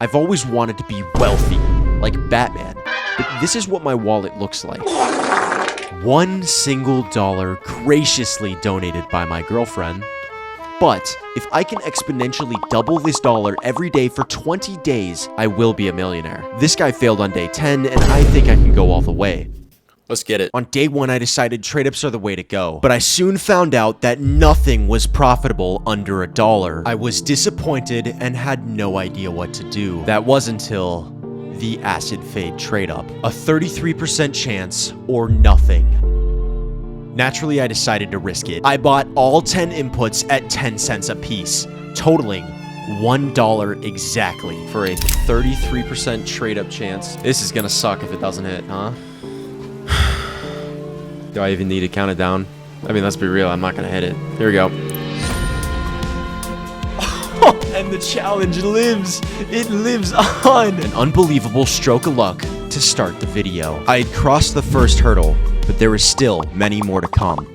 I've always wanted to be wealthy, like Batman, but this is what my wallet looks like. $1 single graciously donated by my girlfriend. But if I can exponentially double this dollar every day for 20 days, I will be a millionaire. This guy failed on day 10, and I think I can go all the way. Let's get it. On day 1, I decided trade-ups are the way to go, but I soon found out that nothing was profitable under $1. I was disappointed and had no idea what to do. That was until the acid fade trade-up. A 33% chance or nothing. Naturally, I decided to risk it. I bought all 10 inputs at 10 cents a piece, totaling $1 exactly for a 33% trade-up chance. This is gonna suck if it doesn't hit, huh? Do I even need to count it down? I mean, let's be real, I'm not gonna hit it. Here we go. And the challenge lives. It lives on. An unbelievable stroke of luck to start the video. I had crossed the first hurdle, but there is still many more to come.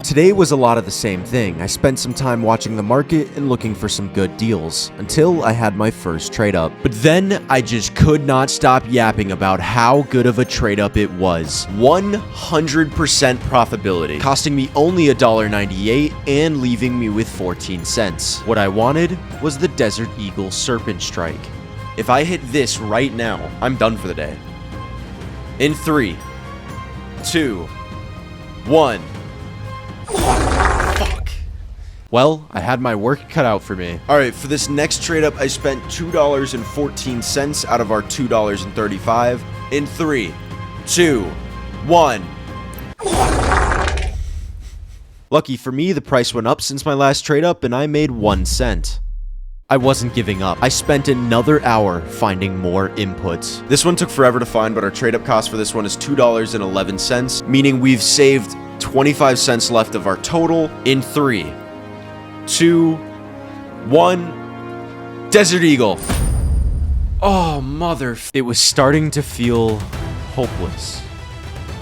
Today was a lot of the same thing. I spent some time watching the market and looking for some good deals until I had my first trade up. But then I just could not stop yapping about how good of a trade up it was. 100% profitability, costing me only $1.98 and leaving me with 14 cents. What I wanted was the Desert Eagle Serpent Strike. If I hit this right now, I'm done for the day. In 3, 2, 1. Fuck. Well, I had my work cut out for me. Alright, for this next trade up, I spent $2.14 out of our $2.35. In 3, 2, 1. Lucky for me, the price went up since my last trade up, and I made 1 cent. I wasn't giving up. I spent another hour finding more inputs. This one took forever to find, but our trade-up cost for this one is $2.11, meaning we've saved 25 cents left of our total. In 3, 2, 1. Desert Eagle. Oh, mother. It was starting to feel hopeless,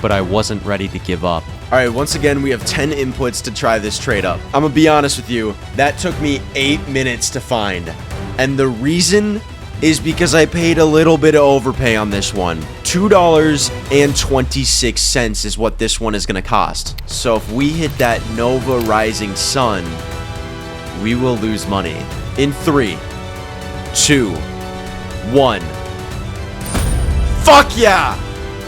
but I wasn't ready to give up. Alright, once again, we have 10 inputs to try this trade up. I'm gonna be honest with you, that took me 8 minutes to find. And the reason is because I paid a little bit of overpay on this one. $2.26 is what this one is gonna cost. So if we hit that Nova Rising Sun, we will lose money. In 3, 2, 1. Fuck yeah!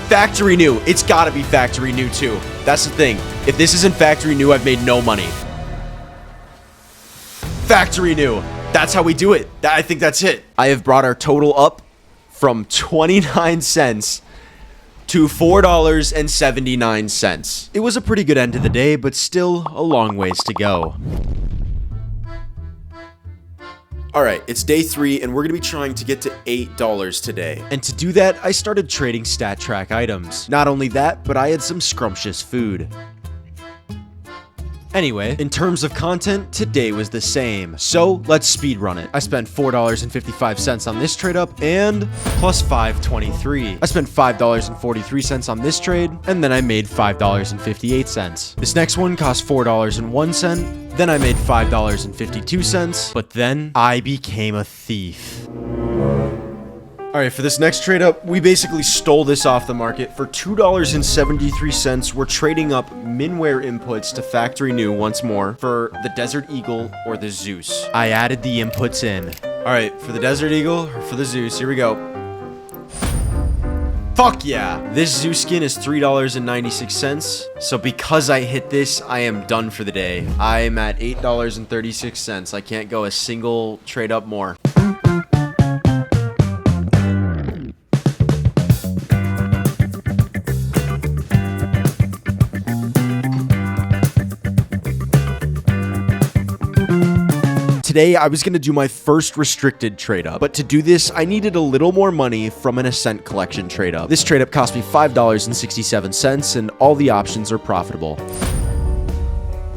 Factory new. It's gotta be factory new too. That's the thing. If this isn't factory new, I've made no money. Factory new. That's how we do it. I think that's it. I have brought our total up from 29 cents to $4.79. It was a pretty good end to the day, but still a long ways to go. Alright, it's day 3, and we're going to be trying to get to $8 today. And to do that, I started trading stat track items. Not only that, but I had some scrumptious food. Anyway, in terms of content, today was the same. So, let's speed run it. I spent $4.55 on this trade up, and plus $5.23. I spent $5.43 on this trade, and then I made $5.58. This next one cost $4.01. Then I made $5.52, but then I became a thief. Alright, for this next trade up, we basically stole this off the market. For $2.73, we're trading up Minware inputs to factory new once more for the Desert Eagle or the Zeus. I added the inputs in. Alright, for the Desert Eagle or for the Zeus, here we go. Fuck yeah! This Zeus skin is $3.96, so because I hit this, I am done for the day. I'm at $8.36. I can't go a single trade up more. Today, I was going to do my first restricted trade-up, but to do this, I needed a little more money from an Ascent Collection trade-up. This trade-up cost me $5.67, and all the options are profitable.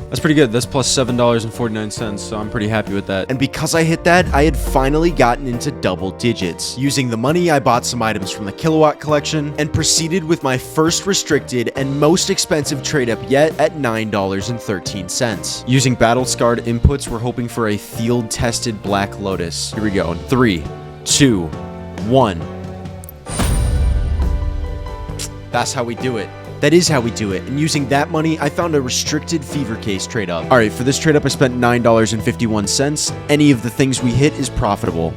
That's pretty good. That's plus $7.49, so I'm pretty happy with that. And because I hit that, I had finally gotten into double digits. Using the money, I bought some items from the Kilowatt collection and proceeded with my first restricted and most expensive trade up yet at $9.13. Using battle-scarred inputs, we're hoping for a field-tested Black Lotus. Here we go. 3, 2, 1. That's how we do it. That is how we do it. And using that money, I found a restricted Fever Case trade up. All right, for this trade up, I spent $9.51. Any of the things we hit is profitable.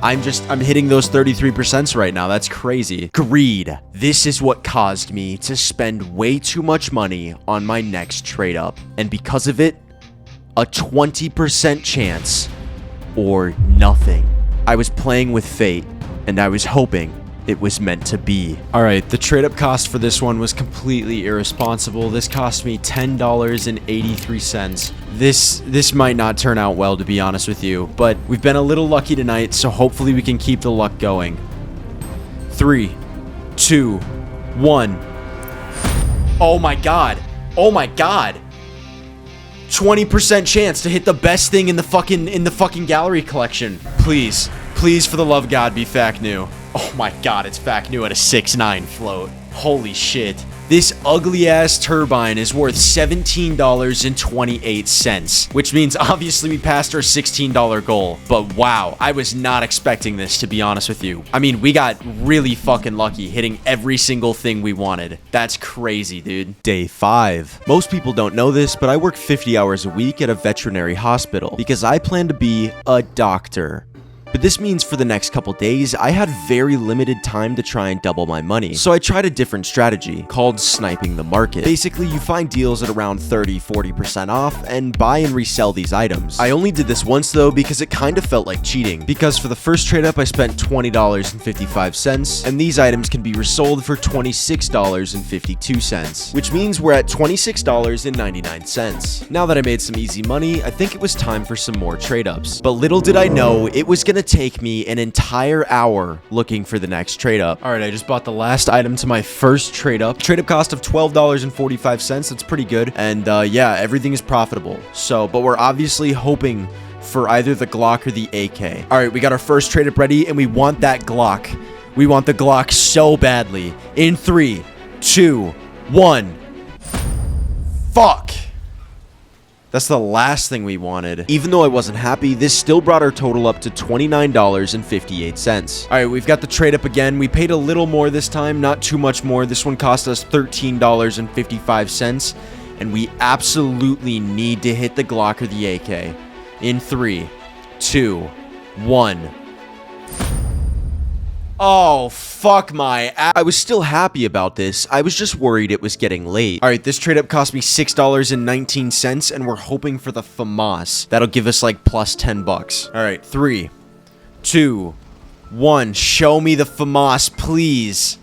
I'm hitting those 33% right now. That's crazy. Greed. This is what caused me to spend way too much money on my next trade up. And because of it, a 20% chance or nothing. I was playing with fate, and I was hoping it was meant to be. All right, the trade up cost for this one was completely irresponsible. This cost me $10.83. This might not turn out well, to be honest with you, but we've been a little lucky tonight, so hopefully we can keep the luck going. 3, 2, 1. Oh my god. Oh my god. 20% chance to hit the best thing in the fucking gallery collection. Please, please, for the love of God, be FAQ new. Oh my god, it's FAQ new at a 6.9 float. Holy shit. This ugly-ass turbine is worth $17.28, which means obviously we passed our $16 goal. But wow, I was not expecting this, to be honest with you. I mean, we got really fucking lucky hitting every single thing we wanted. That's crazy, dude. Day 5. Most people don't know this, but I work 50 hours a week at a veterinary hospital because I plan to be a doctor. But this means for the next couple days, I had very limited time to try and double my money. So I tried a different strategy called sniping the market. Basically, you find deals at around 30-40% off and buy and resell these items. I only did this once though because it kind of felt like cheating. Because for the first trade up, I spent $20.55 and these items can be resold for $26.52, which means we're at $26.99. Now that I made some easy money, I think it was time for some more trade ups. But little did I know, it was gonna take me an entire hour looking for the next trade up. All right, I just bought the last item to my first trade up. Trade up cost of $12.45. That's pretty good. And yeah, everything is profitable. So, but we're obviously hoping for either the Glock or the AK. All right, we got our first trade up ready and we want that Glock. We want the Glock so badly. In 3, 2, 1. Fuck. That's the last thing we wanted. Even though I wasn't happy, this still brought our total up to $29.58. All right, we've got the trade up again. We paid a little more this time, not too much more. This one cost us $13.55, and we absolutely need to hit the Glock or the AK. In 3, 2, 1. Oh, fuck my ass. I was still happy about this. I was just worried it was getting late. All right, this trade up cost me $6.19, and we're hoping for the FAMAS. That'll give us like plus 10 bucks. All right, 3, 2, 1. Show me the FAMAS, please.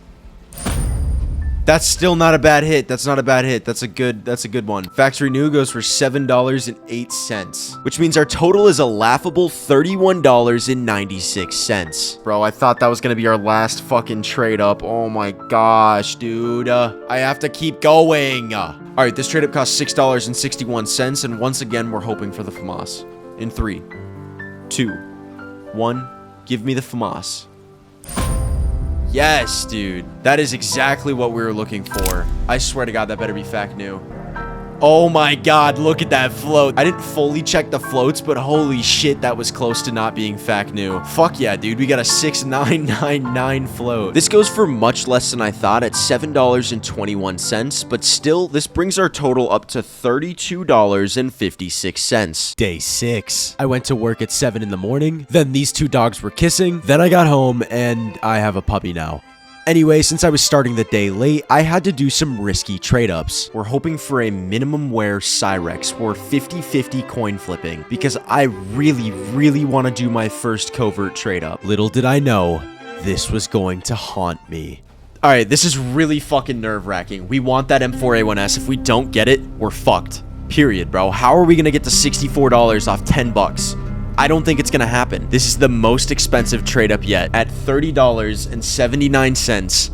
That's still not a bad hit. That's not a bad hit. That's a good one. Factory new goes for $7.08, which means our total is a laughable $31.96. Bro, I thought that was gonna be our last fucking trade up. Oh my gosh, dude. I have to keep going. All right, this trade up costs $6.61, and once again, we're hoping for the FAMAS. In 3, 2, 1. Give me the FAMAS. Yes, dude. That is exactly what we were looking for. I swear to God, that better be FAQ new. Oh my God, look at that float. I didn't fully check the floats, but holy shit, that was close to not being FAQ new. Fuck yeah, dude. We got a 6999 float. This goes for much less than I thought at $7.21, but still, this brings our total up to $32.56. Day 6. I went to work at 7 in the morning, then these two dogs were kissing, then I got home, and I have a puppy now. Anyway, since I was starting the day late, I had to do some risky trade-ups. We're hoping for a minimum wear Cyrex or 50-50 coin flipping because I really want to do my first covert trade-up. Little did I know, this was going to haunt me. Alright, this is really fucking nerve-wracking. We want that M4A1S. If we don't get it, we're fucked. Period, bro. How are we gonna get to $64 off 10 bucks? I don't think it's gonna happen. This is the most expensive trade up yet at $30.79.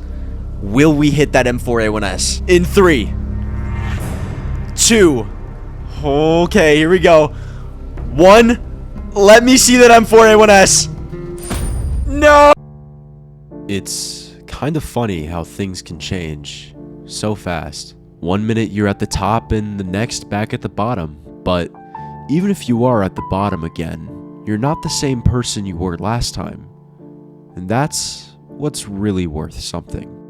Will we hit that M4A1S? In 3, 2. Okay, here we go. 1. Let me see that I'm 4A1S. No! It's kind of funny how things can change so fast. 1 minute you're at the top and the next back at the bottom. But even if you are at the bottom again, you're not the same person you were last time. And that's what's really worth something.